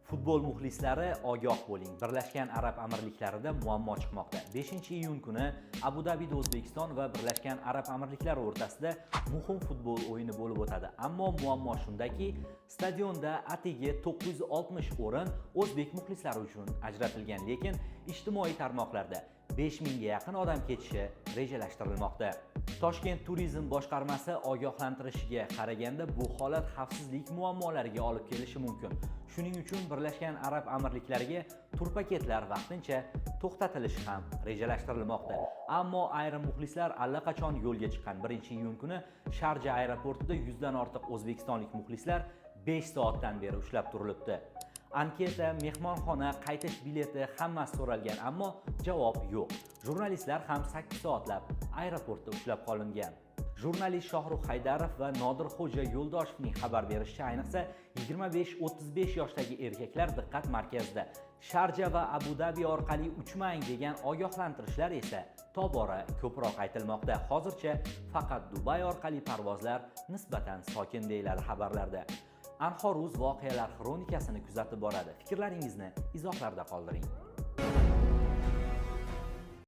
Futbol muxlislari ogoh bo'ling. Birlashgan Arab Amirliklarida muammo chiqmoqda. 5-iyun kuni Abu Dabida O'zbekiston va Birlashgan Arab Amirliklari o'rtasida muhim futbol o'yini bo'lib o'tadi. Ammo muammo shundaki, stadionda atigi 960 o'rin o'zbek muxlislari uchun ajratilgan, lekin ijtimoiy tarmoqlarda 5000 ga yaqin odam ketishi rejalashtirilmoqda. Toshkent turizm boshqarmasi ogohlantirishiga qaraganda bu holat xavfsizlik muammolariga olib kelishi mumkin. Shuning uchun Birlashgan Arab Amirliklariga turpaketlar vaqtincha to'xtatilishi ham rejalashtirilmoqda. Ammo ayrim muxlislar allaqachon yo'lga chiqqan. 1-iyun kuni Sharja aeroportida 100 dan ortiq o'zbekistonlik muxlislar 5 soatdan beri ushlab turilibdi. Anketa, mehmonxona, qaytish bileti hammasi so'ralgan, ammo javob yo'q. Jurnalistlar ham 8 soatlab aeroportda ushlab qolingan. Jurnalist Shohrux Haydarov va Nodirxo'ja Yo'ldoshevning xabar berishicha, ayniqsa 25-35 yoshdagi erkaklar diqqat markazida. Sharja va Abu Dabi orqali uchmang degan ogohlantirishlar esa tobora ko'proq aytilmoqda. Hozircha faqat Dubay orqali parvozlar nisbatan sokin deyiladi xabarlarda. Anhor.uz voqealar xronikasini kuzatib boradi. Fikrlaringizni izohlarda qoldiring.